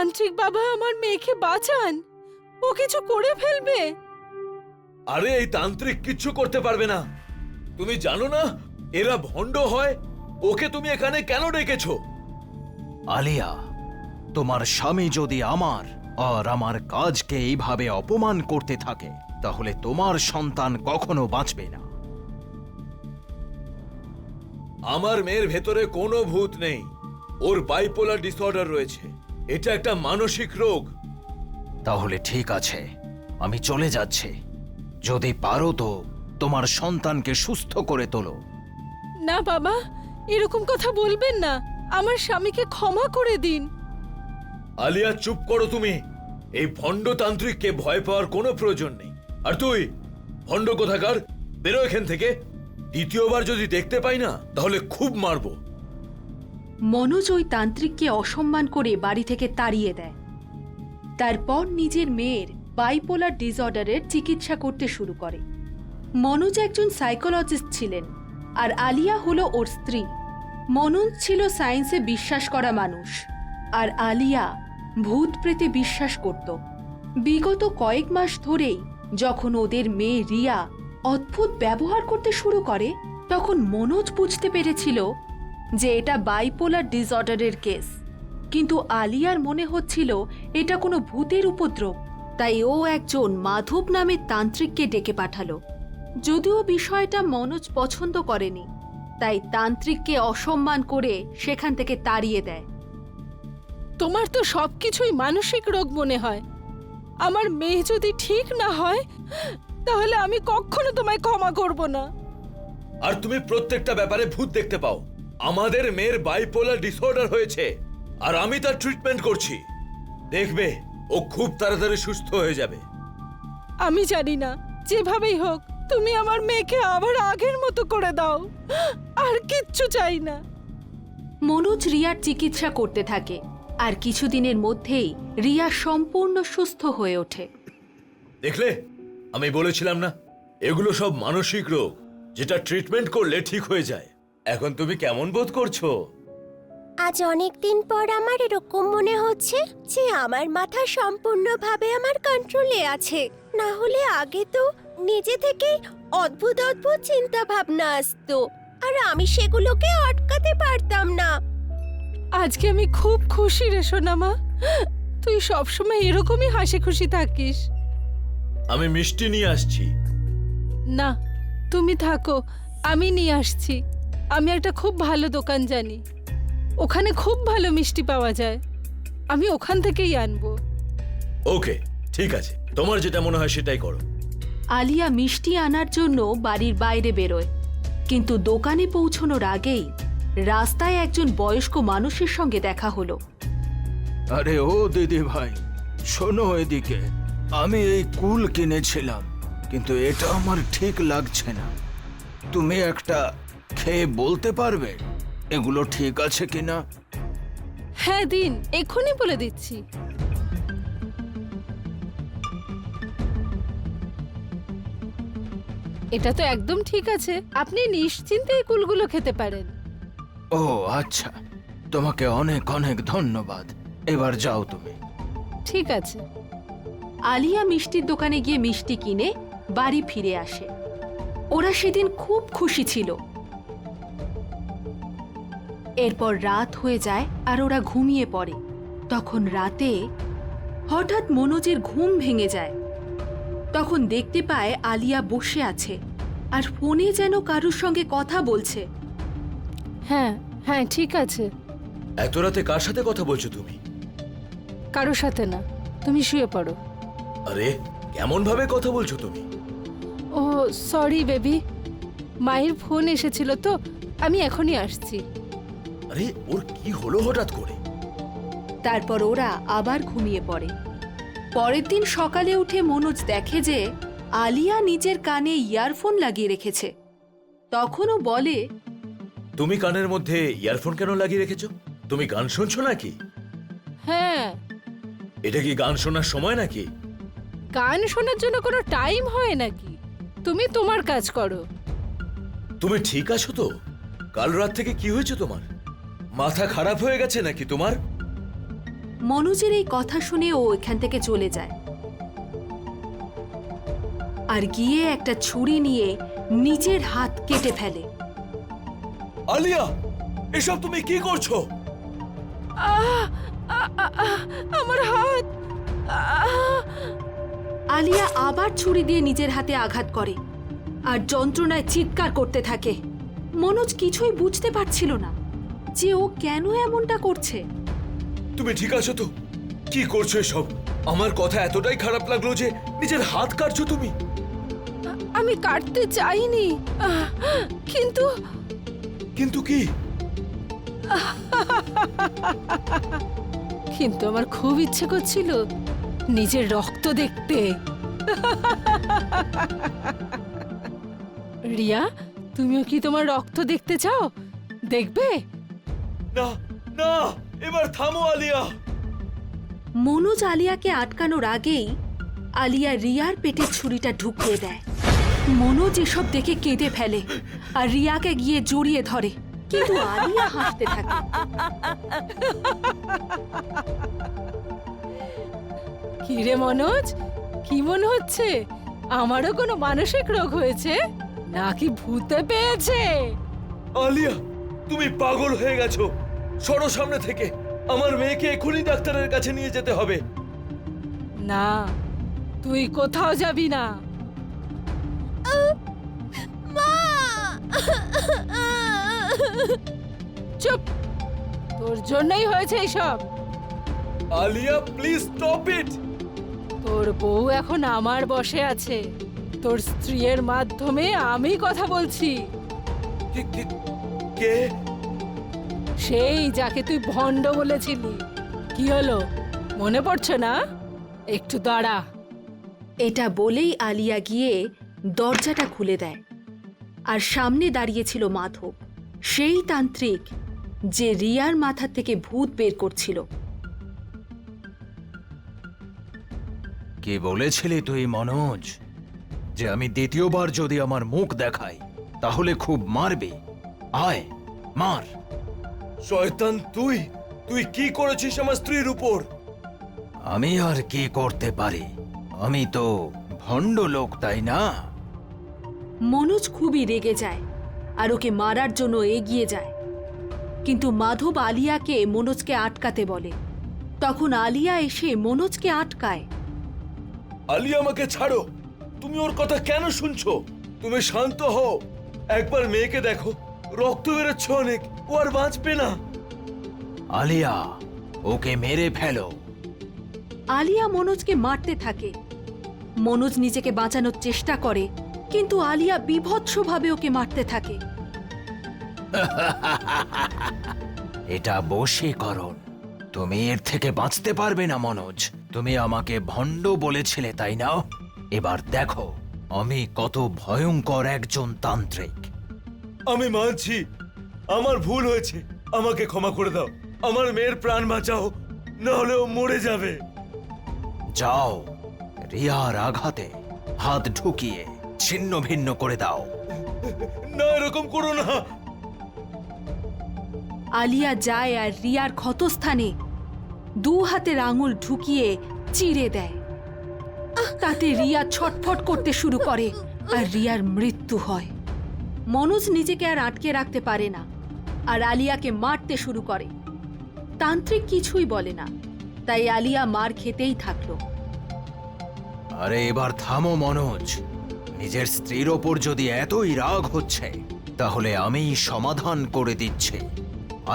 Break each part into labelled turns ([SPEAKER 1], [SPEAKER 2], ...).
[SPEAKER 1] তান্ত্রিক বাবা আমার মেয়েকে বাঁচান, ও কিছু করে ফেলবে।
[SPEAKER 2] আরে এই তান্ত্রিক কিচ্ছু করতে পারবে না। তুমি জানো না এরা ভণ্ড হয়? ওকে তুমি এখানে কেন ডেকেছো?
[SPEAKER 3] আলিয়া, তোমার স্বামী যদি আমার আর আমার কাজকে এইভাবে অপমান করতে থাকে তাহলে তোমার সন্তান কখনো বাঁচবে না।
[SPEAKER 2] আমার মেয়ের ভেতরে কোনো ভূত নেই, ওর বাইপোলার ডিসঅর্ডার রয়েছে। এটা একটা মানসিক রোগ।
[SPEAKER 3] তাহলে ঠিক আছে, আমি চলে যাচ্ছি। যদি পারো তো তোমার সন্তানকে সুস্থ করে তোলো।
[SPEAKER 1] না বাবা, এরকম কথা বলবেন না, আমার স্বামীকে ক্ষমা করে দিন।
[SPEAKER 2] আলিয়া চুপ করো তুমি। এই ভণ্ড তান্ত্রিককে ভয় পাওয়ার কোনো প্রয়োজন নেই। আর তুই ভণ্ড কোথাকার, বেরো এখান থেকে। দ্বিতীয়বার যদি দেখতে পাই না তাহলে খুব মারবো।
[SPEAKER 4] মনোজ ওই তান্ত্রিককে অসম্মান করে বাড়ি থেকে তাড়িয়ে দেয়। তারপর নিজের মেয়ের বাইপোলার ডিসঅর্ডারের চিকিৎসা করতে শুরু করে। মনোজ একজন সাইকোলজিস্ট ছিলেন আর আলিয়া হলো ওর স্ত্রী। মনোজ ছিল সায়েন্সে বিশ্বাস করা মানুষ আর আলিয়া ভূত প্রেতে বিশ্বাস করত। বিগত কয়েক মাস ধরেই যখন ওদের মেয়ে রিয়া অদ্ভুত ব্যবহার করতে শুরু করে তখন মনোজ বুঝতে পেরেছিল যে এটা বাইপোলার ডিসঅর্ডারের কেস। কিন্তু আলিয়ার মনে হচ্ছিল এটা কোনো ভূতের উপদ্রব, তাই ও একজন মাধব নামের তান্ত্রিককে ডেকে পাঠালো। যদিও বিষয়টা মনোজ পছন্দ করেনি, তাই তান্ত্রিককে অসম্মান করে সেখান থেকে তাড়িয়ে দেয়।
[SPEAKER 1] তোমার তো সবকিছুই মানসিক রোগ মনে হয়। আমার মেয়ে যদি ঠিক না হয় তাহলে আমি কখনো তোমায় ক্ষমা করব না।
[SPEAKER 2] আর তুমি প্রত্যেকটা ব্যাপারে ভূত দেখতে পাও। আমাদের মেয়ের বাইপোলার ডিসঅর্ডার হয়েছে আর আমি তার ট্রিটমেন্ট করছি। দেখবে ও খুব তাড়াতাড়ি সুস্থ হয়ে যাবে।
[SPEAKER 1] আমি জানি না, যেভাবেই হোক তুমি আমার মেয়েকে আবার আগের মতো করে দাও, আর কিচ্ছু চাই না।
[SPEAKER 4] মনোজ রিয়ার চিকিৎসা করতে থাকে আর কিছুদিনের মধ্যেই রিয়া সম্পূর্ণ সুস্থ হয়ে ওঠে।
[SPEAKER 2] দেখলে, আমি বলেছিলাম না এগুলো সব মানসিক রোগ, যেটা ট্রিটমেন্ট করলে ঠিক হয়ে যায়। এখন তুমি কেমন বোধ করছো?
[SPEAKER 5] আজ অনেকদিন পর আমার এরকম মনে হচ্ছে যে আমার মাথা সম্পূর্ণভাবে আমার কন্ট্রোলে আছে। না হলে আগে তো নিজে থেকেই অদ্ভুত অদ্ভুত চিন্তা ভাবনা আসতো আর আমি সেগুলোকে আটকাতে পারতাম না।
[SPEAKER 1] আজকে আমি খুব খুশি রে সোনামা, তুই সবসময় এরকমই হাসি খুশি থাকিস।
[SPEAKER 2] আমি মিষ্টি নিয়ে আসছি।
[SPEAKER 1] না, তুমি থাকো, আমি নিয়ে আসছি। আমি একটা খুব ভালো দোকান জানি, ওখানে খুব ভালো মিষ্টি পাওয়া যায়। আমি ওখান থেকেই আনবো।
[SPEAKER 2] ওকে, ঠিক আছে, তোমার যেটা মনে হয় সেটাই করো।
[SPEAKER 4] আলিয়া মিষ্টি আনার জন্য বাড়ির বাইরে বেরোয়, কিন্তু দোকানে পৌঁছানোর আগেই রাস্তায় একজন বয়স্ক মানুষের সঙ্গে দেখা হলো।
[SPEAKER 3] আরে ও দিদি ভাই, শোনো এদিকে। আমি এই কুল কিনেছিলাম, কিন্তু এটা আমার ঠিক লাগছে না। তুমি একটা খেয়ে বলতে পারবে এগুলো ঠিক আছে কিনা?
[SPEAKER 1] হ্যাঁ দিন, এক্ষুনি বলে দিচ্ছি। এটা তো একদম ঠিক আছে, আপনি নিশ্চিন্তে এই কুলগুলো খেতে পারেন।
[SPEAKER 3] ও আচ্ছা, তোমাকে অনেক অনেক ধন্যবাদ। এবার যাও তুমি।
[SPEAKER 1] ঠিক আছে।
[SPEAKER 4] আলিয়া মিষ্টির দোকানে গিয়ে মিষ্টি কিনে বাড়ি ফিরে আসে। ওরা সেদিন খুব খুশি ছিল। এরপর রাত হয়ে যায় আর ওরা ঘুমিয়ে পড়ে। তখন রাতে হঠাৎ মনোজের ঘুম ভেঙে যায়। তখন দেখতে পায় আলিয়া বসে আছে আর ফোনে যেন কারোর সঙ্গে কথা বলছে।
[SPEAKER 1] হ্যাঁ হ্যাঁ, ঠিক আছে।
[SPEAKER 2] এত রাতে কার সাথে কথা বলছো তুমি?
[SPEAKER 1] কারোর সাথে না, তুমি শুয়ে পড়ো।
[SPEAKER 2] আরে কেমন ভাবে কথা বলছো তুমি?
[SPEAKER 1] ও সরি বেবি, মায়ের ফোন এসেছিল তো, আমি এখনই আসছি।
[SPEAKER 2] আরে ওর কি হলো হঠাৎ করে?
[SPEAKER 4] তারপর ওরা আবার ঘুমিয়ে পড়ে। পরের দিন সকালে উঠে মনোজ দেখে যে আলিয়া নিজের কানে ইয়ারফোন লাগিয়ে রেখেছে। তখনও বলে,
[SPEAKER 2] তুমি কানের মধ্যে ইয়ারফোন কেন লাগিয়ে রেখেছো? তুমি গান শুনছো নাকি?
[SPEAKER 1] হ্যাঁ।
[SPEAKER 2] এটা কি গান শোনার সময় নাকি?
[SPEAKER 1] গান শোনার জন্য কোনো টাইম হয় নাকি? তুমি তোমার কাজ করো।
[SPEAKER 2] তুমি ঠিক আছো তো? কাল রাত থেকে কি হয়েছে তোমার? মাথা খারাপ হয়ে গেছে নাকি তোমার?
[SPEAKER 4] মনোজের এই কথা শুনে ও এখান থেকে চলে যায় আর গিয়ে একটা ছুরি নিয়ে নিজের হাত কেটে ফেলে।
[SPEAKER 2] আলিয়া, এসব তুমি কি করছো?
[SPEAKER 1] আহ! আ- আ- আ- আমার হাত! আহ!
[SPEAKER 4] আলিয়া আবার ছুরি দিয়ে নিজের হাতে আঘাত করে আর যন্ত্রণায় চিৎকার করতে থাকে। মনোজ কিছুই বুঝতে পারছিল না যে ও কেন এমনটা করছে।
[SPEAKER 2] তুমি ঠিক আছো তো? কি করছো এসব? আমার কথা এতটাই খারাপ লাগলো যে নিজের হাত কাটছো তুমি।
[SPEAKER 1] আমি কাটতে চাইনি, কিন্তু
[SPEAKER 2] কিন্তু কি?
[SPEAKER 1] কিন্তু আমার খুব ইচ্ছে করছিল নিজের রক্ত দেখতে। রিয়া, তুমিও কি তোমার রক্ত দেখতে চাও? দেখবে?
[SPEAKER 2] না না, এবার থামো আলিয়া।
[SPEAKER 4] মনোজ আলিয়াকে আটকানোর আগেই আলিয়া রিয়ার পেটে ছুরিটা ঢুকিয়ে দেয়। মনোজ এসব দেখে কেঁদে ফেলে আর রিয়াকে গিয়ে জড়িয়ে ধরে, কিন্তু আলিয়া হাসতে থাকে।
[SPEAKER 1] কি রে মনোজ, কি মনে হচ্ছে? আমারও কোনো মানসিক রোগ হয়েছে নাকি ভূতে পেয়েছে?
[SPEAKER 2] আলিয়া, তুমি পাগল হয়ে গেছো। সরো সামনে থেকে। আমার মেয়েকে এখনই ডাক্তারের কাছে নিয়ে যেতে হবে।
[SPEAKER 1] না, তুই কোথাও যাবি না।
[SPEAKER 5] মা!
[SPEAKER 1] চুপ, তোর জন্যই হয়েছে এইসব।
[SPEAKER 2] Alia, please stop it.
[SPEAKER 1] তোর বউ এখন আমার বশে আছে। তোর স্ত্রীর মাধ্যমে আমি কথা বলছি।
[SPEAKER 2] কে?
[SPEAKER 1] সেই যাকে তুই ভণ্ড বলেছিলি। কি হলো, মনে পড়ছে না? একটু দাঁড়া।
[SPEAKER 4] এটা বলেই আলিয়া গিয়ে দরজাটা খুলে দেয় আর সামনে দাঁড়িয়েছিল মাধব, সেই তান্ত্রিক যে রিয়ার মাথা থেকে ভূত বের করছিল।
[SPEAKER 3] কি বলেছিলি তুই মনোজ, যে আমি দ্বিতীয়বার যদি আমার মুখ দেখাই তাহলে খুব মারবে? আয়, মার।
[SPEAKER 2] শয়তান, তুই তুই কি করেছিস আমার স্ত্রীর উপর?
[SPEAKER 3] আমি আর কি করতে পারি? আমি তো ভণ্ড লোক, তাই না?
[SPEAKER 4] মনোজ খুবই রেগে যায় আর ওকে মারার জন্য এগিয়ে যায়, কিন্তু মাধব আলিয়াকে মনোজকে আটকাতে বলে। তখন আলিয়া এসে মনোজকে আটকায়।
[SPEAKER 2] আলিয়া, আমাকে ছাড়ো। তুমি ওর কথা কেন শুনছো? তুমি শান্ত হও। একবার মেয়েকে দেখো, রক্ত বেরোচ্ছে অনেক। ও আর বাঁচবে না।
[SPEAKER 3] আলিয়া, ওকে মেরে ফেলো।
[SPEAKER 4] আলিয়া মনোজকে মারতে থাকে। মনোজ নিজেকে বাঁচানোর চেষ্টা করে, কিন্তু আলিয়া বীভৎসভাবে ওকে মারতে থাকে।
[SPEAKER 3] এটা বশীকরণ। তুমি এর থেকে বাঁচতে পারবে না মনোজ। তুমি আমাকে ভণ্ড বলেছিলে, তাই না? এবার দেখো আমি কত ভয়ঙ্কর একজন তান্ত্রিক।
[SPEAKER 2] আমি মানছি, আমার ভুল হয়েছে। আমাকে ক্ষমা করে দাও। আমার মেয়ের প্রাণ বাঁচাও, না হলে ও মরে যাবে।
[SPEAKER 3] যাও, রিয়ার আঘাতে হাত ঢুকিয়ে ছিন্ন ভিন্ন করে দাও।
[SPEAKER 2] না, এরকম করো না।
[SPEAKER 4] আলিয়া যায় আর রিয়ার ক্ষতস্থানে দু হাতের আঙুল ঢুকিয়ে চিড়ে দেয়। তাতে রিয়া ছটফট করতে শুরু করে আর রিয়ার মৃত্যু হয়। মনোজ নিজেকে আর আটকে রাখতে পারে না আর আলিয়াকে মারতে শুরু করে। তান্ত্রিক কিছুই বলে না, তাই আলিয়া মার খেতেই থাকলো।
[SPEAKER 3] আরে এবার থামো মনোজ। নিজের স্ত্রীর ওপর যদি এতই রাগ হচ্ছে তাহলে আমিই সমাধান করে দিচ্ছি।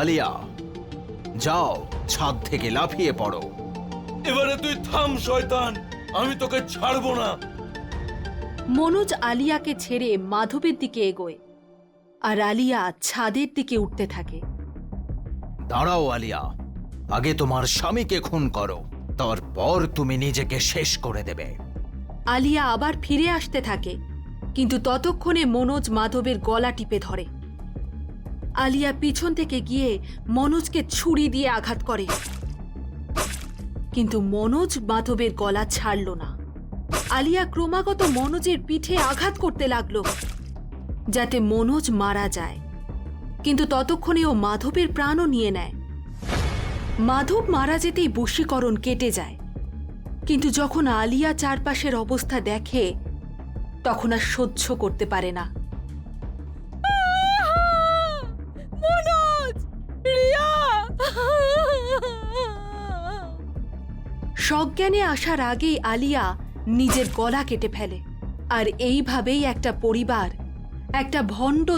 [SPEAKER 3] আলিয়া, যাও, ছাদ থেকে লাফিয়ে পড়ো।
[SPEAKER 2] এবারে তুই থাম শয়তান, আমি তোকে ছাড়বো না।
[SPEAKER 4] মনোজ আলিয়াকে ছেড়ে মাধবের দিকে এগোয় আর আলিয়া ছাদের দিকে উঠতে থাকে।
[SPEAKER 3] দাঁড়াও আলিয়া, আগে তোমার স্বামীকে খুন করো, তারপর তুমি নিজেকে শেষ করে দেবে।
[SPEAKER 4] আলিয়া আবার ফিরে আসতে থাকে, কিন্তু ততক্ষণে মনোজ মাধবের গলা টিপে ধরে। আলিয়া পিছন থেকে গিয়ে মনোজকে ছুরি দিয়ে আঘাত করে, কিন্তু মনোজ মাধবের গলা ছাড়ল না। আলিয়া ক্রমাগত মনোজের পিঠে আঘাত করতে লাগলো যাতে মনোজ মারা যায়, কিন্তু ততক্ষণে ও মাধবের প্রাণও নিয়ে নেয়। মাধব মারা যেতেই বশীকরণ কেটে যায়, কিন্তু যখন আলিয়া চারপাশের অবস্থা দেখে তখন আর সহ্য করতে পারে না।
[SPEAKER 1] মনোজ, রিয়া!
[SPEAKER 4] সজ্ঞানে আসার আগেই আলিয়া নিজের গলা কেটে ফেলে। আর এইভাবেই একটা পরিবার একটা ভণ্ড